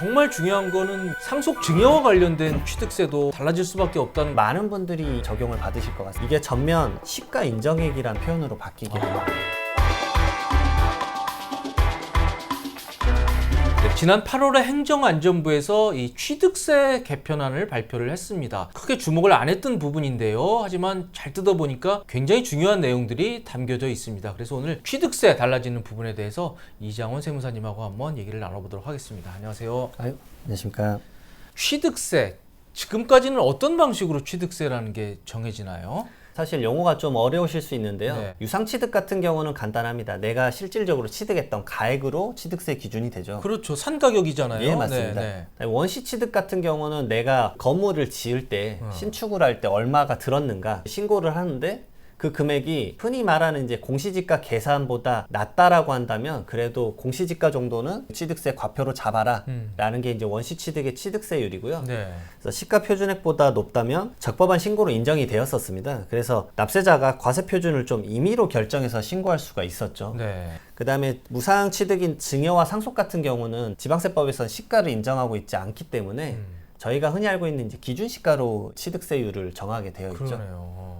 정말 중요한 거는 상속 증여와 관련된 취득세도 달라질 수밖에 없다는 많은 분들이 적용을 받으실 것 같습니다. 이게 전면 시가 인정액이란 표현으로 바뀌게 됩니다. 지난 8월에 행정안전부에서 이 취득세 개편안을 발표를 했습니다. 크게 주목을 안 했던 부분인데요. 하지만 잘 뜯어보니까 굉장히 중요한 내용들이 담겨져 있습니다. 그래서 오늘 취득세 달라지는 부분에 대해서 이장원 세무사님하고 한번 얘기를 나눠보도록 하겠습니다. 안녕하세요. 안녕하십니까. 취득세, 지금까지는 어떤 방식으로 취득세라는 게 정해지나요? 사실 용어가 좀 어려우실 수 있는데요. 네. 유상취득 같은 경우는 간단합니다. 내가 실질적으로 취득했던 가액으로 취득세 기준이 되죠. 그렇죠. 산가격이잖아요. 예, 맞습니다. 원시취득 같은 경우는 내가 건물을 지을 때 신축을 할 때 얼마가 들었는가 신고를 하는데 그 금액이 흔히 말하는 이제 공시지가 계산보다 낮다라고 한다면 그래도 공시지가 정도는 취득세 과표로 잡아라 라는 게 이제 원시취득의 취득세율이고요. 네. 그래서 시가표준액보다 높다면 적법한 신고로 인정이 되었었습니다. 그래서 납세자가 과세표준을 좀 임의로 결정해서 신고할 수가 있었죠. 네. 그 다음에 무상취득인 증여와 상속 같은 경우는 지방세법에서는 시가를 인정하고 있지 않기 때문에 저희가 흔히 알고 있는 이제 기준시가로 취득세율을 정하게 되어 있죠. 그러네요.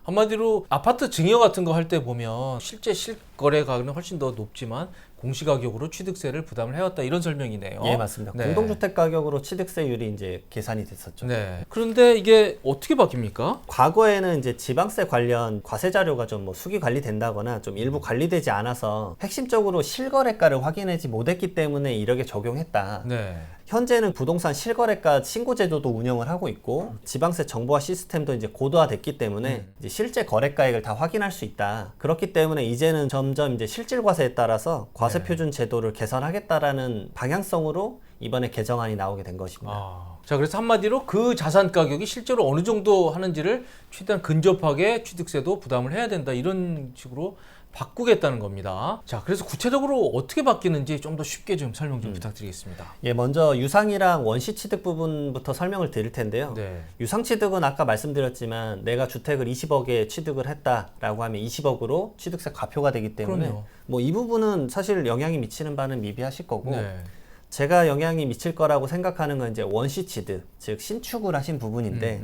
한마디로 아파트 증여 같은 거 할 때 보면 실제 실거래 가격은 훨씬 더 높지만 공시가격으로 취득세를 부담을 해왔다 이런 설명이네요. 예, 맞습니다. 네. 공동주택 가격으로 취득세율이 이제 계산이 됐었죠. 네. 그런데 이게 어떻게 바뀝니까? 과거에는 이제 지방세 관련 과세 자료가 좀 뭐 수기 관리된다거나 좀 일부 관리되지 않아서 핵심적으로 실거래가를 확인하지 못했기 때문에 이렇게 적용했다. 네. 현재는 부동산 실거래가 신고제도도 운영을 하고 있고 지방세 정보화 시스템도 이제 고도화됐기 때문에 이제 실제 거래가액을 다 확인할 수 있다. 그렇기 때문에 이제는 점점 이제 실질과세에 따라서 과세표준 제도를 개선하겠다라는 방향성으로 이번에 개정안이 나오게 된 것입니다. 자, 그래서 한마디로 그 자산 가격이 실제로 어느 정도 하는지를 최대한 근접하게 취득세도 부담을 해야 된다 이런 식으로 바꾸겠다는 겁니다. 자, 그래서 구체적으로 어떻게 바뀌는지 좀 더 쉽게 좀 설명 좀 부탁드리겠습니다. 예, 먼저 유상이랑 원시취득 부분부터 설명을 드릴 텐데요. 네. 유상취득은 아까 말씀드렸지만 내가 주택을 20억에 취득을 했다라고 하면 20억으로 취득세 과표가 되기 때문에 그럼요. 뭐 이 부분은 사실 영향이 미치는 바는 미비하실 거고 네. 제가 영향이 미칠 거라고 생각하는 건 이제 원시취득, 즉 신축을 하신 부분인데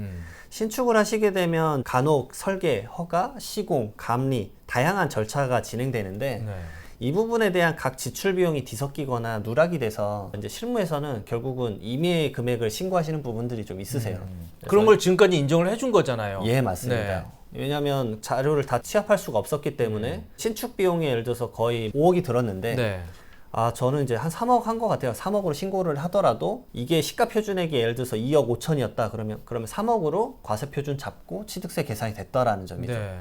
신축을 하시게 되면 간혹 설계, 허가, 시공, 감리 다양한 절차가 진행되는데 네. 이 부분에 대한 각 지출 비용이 뒤섞이거나 누락이 돼서 이제 실무에서는 결국은 임의의 금액을 신고하시는 부분들이 좀 있으세요. 그런 걸 지금까지 인정을 해준 거잖아요. 예, 맞습니다. 네. 왜냐하면 자료를 다 취합할 수가 없었기 때문에 신축 비용이 예를 들어서 거의 5억이 들었는데 네. 저는 이제 한 3억 한 것 같아요. 3억으로 신고를 하더라도 이게 시가표준액이 예를 들어서 2억 5천이었다 그러면 3억으로 과세표준 잡고 취득세 계산이 됐다라는 점이죠. 네.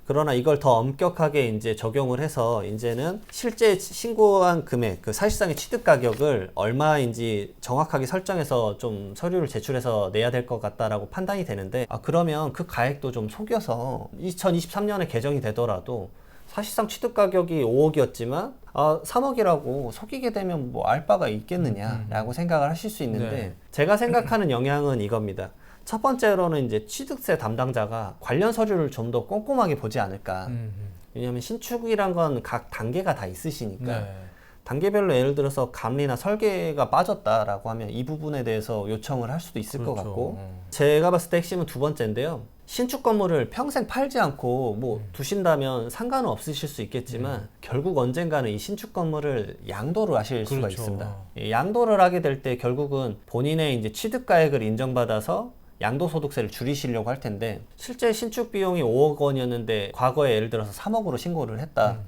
그러나 이걸 더 엄격하게 이제 적용을 해서 이제는 실제 신고한 금액, 그 사실상의 취득 가격을 얼마인지 정확하게 설정해서 좀 서류를 제출해서 내야 될 것 같다라고 판단이 되는데 그러면 그 가액도 좀 속여서 2023년에 개정이 되더라도 사실상 취득 가격이 5억이었지만 3억이라고 속이게 되면 뭐 알 바가 있겠느냐라고 생각을 하실 수 있는데 네. 제가 생각하는 영향은 이겁니다. 첫 번째로는 이제 취득세 담당자가 관련 서류를 좀 더 꼼꼼하게 보지 않을까. 왜냐하면 신축이란 건 각 단계가 다 있으시니까 네. 단계별로 예를 들어서 감리나 설계가 빠졌다라고 하면 이 부분에 대해서 요청을 할 수도 있을 것 그렇죠. 같고 제가 봤을 때 핵심은 두 번째인데요. 신축 건물을 평생 팔지 않고 뭐 두신다면 상관은 없으실 수 있겠지만 결국 언젠가는 이 신축 건물을 양도를 하실 수가 그렇죠. 있습니다. 양도를 하게 될 때 결국은 본인의 이제 취득가액을 인정받아서 양도소득세를 줄이시려고 할 텐데 실제 신축 비용이 5억 원이었는데 과거에 예를 들어서 3억으로 신고를 했다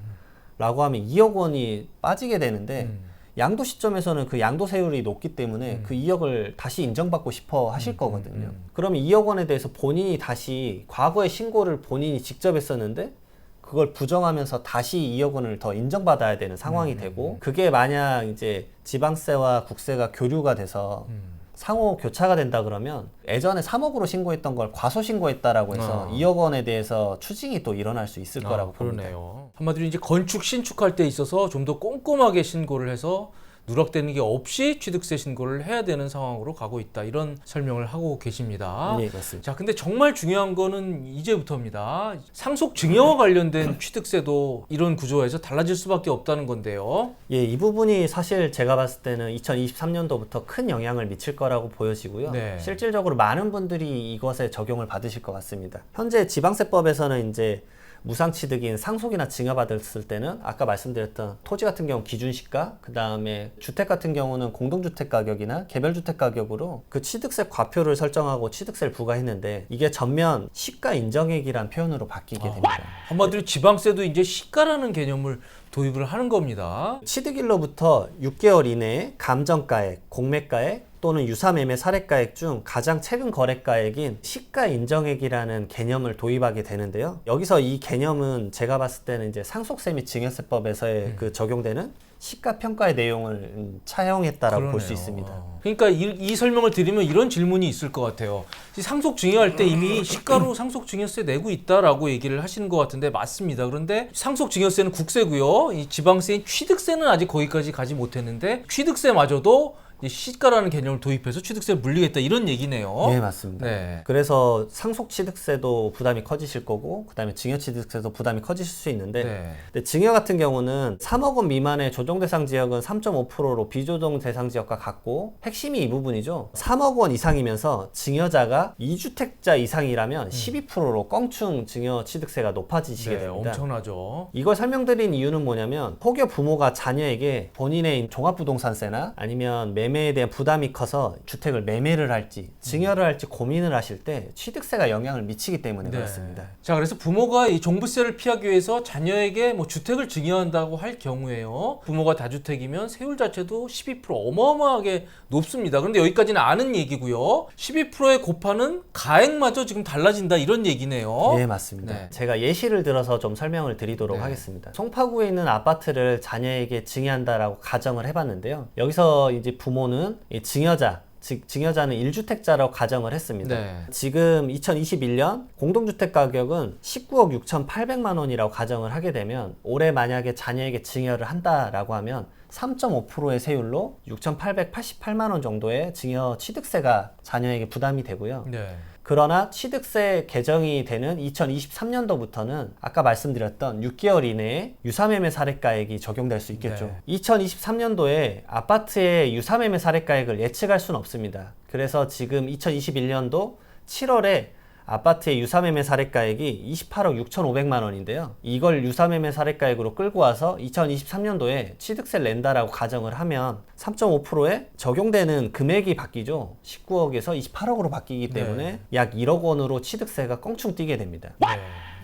라고 하면 2억 원이 빠지게 되는데 양도 시점에서는 그 양도세율이 높기 때문에 그 2억을 다시 인정받고 싶어 하실 거거든요. 그러면 2억 원에 대해서 본인이 다시 과거의 신고를 본인이 직접 했었는데 그걸 부정하면서 다시 2억 원을 더 인정받아야 되는 상황이 되고 그게 만약 이제 지방세와 국세가 교류가 돼서 상호 교차가 된다 그러면 예전에 3억으로 신고했던 걸 과소 신고했다라고 해서 2억 원에 대해서 추징이 또 일어날 수 있을 거라고 봅니다. 그러네요. 한마디로 이제 건축 신축할 때 있어서 좀 더 꼼꼼하게 신고를 해서 누락되는 게 없이 취득세 신고를 해야 되는 상황으로 가고 있다. 이런 설명을 하고 계십니다. 네, 맞습니다. 자, 근데 정말 중요한 거는 이제부터입니다. 상속 증여와 관련된 취득세도 이런 구조에서 달라질 수밖에 없다는 건데요. 예, 이 부분이 사실 제가 봤을 때는 2023년도부터 큰 영향을 미칠 거라고 보여지고요. 네. 실질적으로 많은 분들이 이것에 적용을 받으실 것 같습니다. 현재 지방세법에서는 이제 무상취득인 상속이나 증여받았을 때는 아까 말씀드렸던 토지 같은 경우 기준시가, 그 다음에 주택 같은 경우는 공동주택 가격이나 개별주택 가격으로 그 취득세 과표를 설정하고 취득세를 부과했는데 이게 전면 시가 인정액이란 표현으로 바뀌게 됩니다. 한마디로 지방세도 이제 시가라는 개념을 도입을 하는 겁니다. 취득일로부터 6개월 이내에 감정가액, 공매가액 또는 유사매매 사례가액 중 가장 최근 거래가액인 시가 인정액이라는 개념을 도입하게 되는데요. 여기서 이 개념은 제가 봤을 때는 이제 상속세 및 증여세법에서의 그 적용되는 시가 평가의 내용을 차용했다라고 볼 수 있습니다. 그러니까 이 설명을 드리면 이런 질문이 있을 것 같아요. 상속 증여할 때 이미 시가로 상속 증여세 내고 있다라고 얘기를 하시는 것 같은데 맞습니다. 그런데 상속 증여세는 국세고요. 이 지방세인 취득세는 아직 거기까지 가지 못했는데 취득세마저도 시가라는 개념을 도입해서 취득세를 물리겠다 이런 얘기네요. 네, 맞습니다. 네. 그래서 상속취득세도 부담이 커지실 거고 그다음에 증여취득세도 부담이 커지실 수 있는데 네. 근데 증여 같은 경우는 3억 원 미만의 조정 대상 지역은 3.5%로 비조정 대상 지역과 같고 핵심이 이 부분이죠. 3억 원 이상이면서 증여자가 2주택자 이상이라면 12%로 껑충 증여취득세가 높아지시게 네, 됩니다. 엄청나죠. 이걸 설명드린 이유는 뭐냐면 혹여 부모가 자녀에게 본인의 종합부동산세나 아니면 매매에 대한 부담이 커서 주택을 매매를 할지 증여를 할지 고민을 하실 때 취득세가 영향을 미치기 때문에 그렇습니다. 자, 그래서 부모가 이 종부세를 피하기 위해서 자녀에게 뭐 주택을 증여한다고 할 경우에요. 부모가 다주택이면 세율 자체도 12% 어마어마하게 높습니다. 그런데 여기까지는 아는 얘기고요. 12%에 곱하는 가액마저 지금 달라진다 이런 얘기네요. 네, 맞습니다. 네. 제가 예시를 들어서 좀 설명을 드리도록 네. 하겠습니다. 송파구에 있는 아파트를 자녀에게 증여한다라고 가정을 해봤는데요. 여기서 이제 부모는 이 증여자, 즉 증여자는 1주택자라고 가정을 했습니다. 네. 지금 2021년 공동주택 가격은 19억 6,800만 원이라고 가정을 하게 되면 올해 만약에 자녀에게 증여를 한다라고 하면 3.5%의 세율로 6,888만 원 정도의 증여 취득세가 자녀에게 부담이 되고요. 네. 그러나 취득세 개정이 되는 2023년도부터는 아까 말씀드렸던 6개월 이내에 유사매매 사례가액이 적용될 수 있겠죠. 네. 2023년도에 아파트의 유사매매 사례가액을 예측할 수는 없습니다. 그래서 지금 2021년도 7월에 아파트의 유사매매 사례가액이 28억 6,500만 원인데요. 이걸 유사매매 사례가액으로 끌고 와서 2023년도에 취득세를 낸다라고 가정을 하면 3.5%에 적용되는 금액이 바뀌죠. 19억에서 28억으로 바뀌기 때문에 네. 약 1억 원으로 취득세가 껑충 뛰게 됩니다. 네,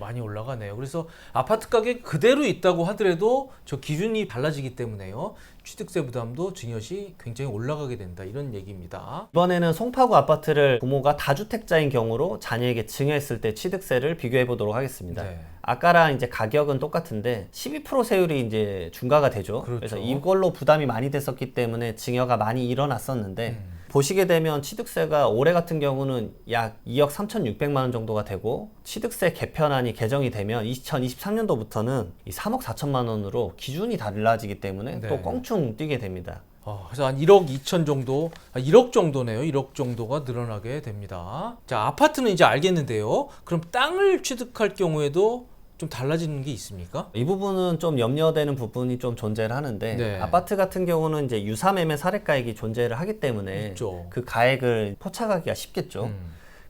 많이 올라가네요. 그래서 아파트 가격 그대로 있다고 하더라도 저 기준이 달라지기 때문에요. 취득세 부담도 증여시 굉장히 올라가게 된다 이런 얘기입니다. 이번에는 송파구 아파트를 부모가 다주택자인 경우로 자녀에게 증여했을 때 취득세를 비교해 보도록 하겠습니다. 네. 아까랑 이제 가격은 똑같은데 12% 세율이 이제 중과가 되죠. 그렇죠. 그래서 이걸로 부담이 많이 됐었기 때문에 증여가 많이 일어났었는데 보시게 되면 취득세가 올해 같은 경우는 약 2억 3,600만 원 정도가 되고 취득세 개편안이 개정이 되면 2023년도부터는 이 3억 4천만 원으로 기준이 달라지기 때문에 네. 또 껑충 뛰게 됩니다. 그래서 한 1억 2천 정도, 1억 정도네요. 1억 정도가 늘어나게 됩니다. 자, 아파트는 이제 알겠는데요. 그럼 땅을 취득할 경우에도 좀 달라지는 게 있습니까? 이 부분은 좀 염려되는 부분이 좀 존재를 하는데 네. 아파트 같은 경우는 이제 유사매매 사례가액이 존재를 하기 때문에 있죠. 그 가액을 포착하기가 쉽겠죠.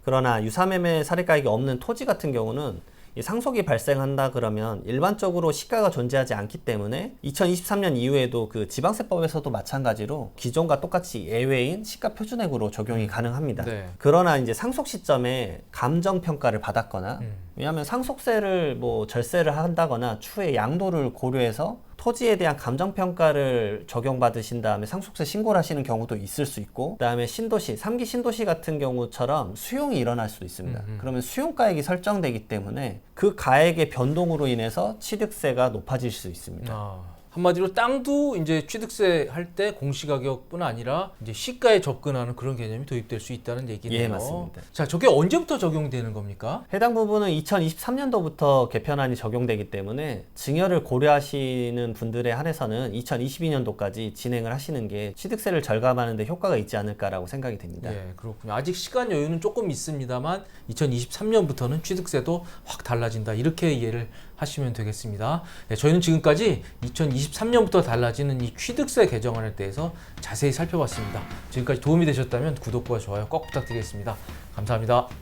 그러나 유사매매 사례가액이 없는 토지 같은 경우는 이 상속이 발생한다 그러면 일반적으로 시가가 존재하지 않기 때문에 2023년 이후에도 그 지방세법에서도 마찬가지로 기존과 똑같이 예외인 시가 표준액으로 적용이 가능합니다. 네. 그러나 이제 상속 시점에 감정 평가를 받았거나 왜냐하면 상속세를 뭐 절세를 한다거나 추후에 양도를 고려해서 토지에 대한 감정평가를 적용받으신 다음에 상속세 신고를 하시는 경우도 있을 수 있고 그다음에 신도시, 3기 신도시 같은 경우처럼 수용이 일어날 수도 있습니다. 그러면 수용가액이 설정되기 때문에 그 가액의 변동으로 인해서 취득세가 높아질 수 있습니다. 한마디로 땅도 이제 취득세 할 때 공시가격뿐 아니라 이제 시가에 접근하는 그런 개념이 도입될 수 있다는 얘기네요. 예, 맞습니다. 자, 저게 언제부터 적용되는 겁니까? 해당 부분은 2023년도부터 개편안이 적용되기 때문에 증여를 고려하시는 분들에 한해서는 2022년도까지 진행을 하시는 게 취득세를 절감하는 데 효과가 있지 않을까라고 생각이 됩니다. 예, 그렇군요. 아직 시간 여유는 조금 있습니다만 2023년부터는 취득세도 확 달라진다. 이렇게 이해를 하시면 되겠습니다. 네, 저희는 지금까지 2023년부터 달라지는 이 취득세 개정안에 대해서 자세히 살펴봤습니다. 지금까지 도움이 되셨다면 구독과 좋아요 꼭 부탁드리겠습니다. 감사합니다.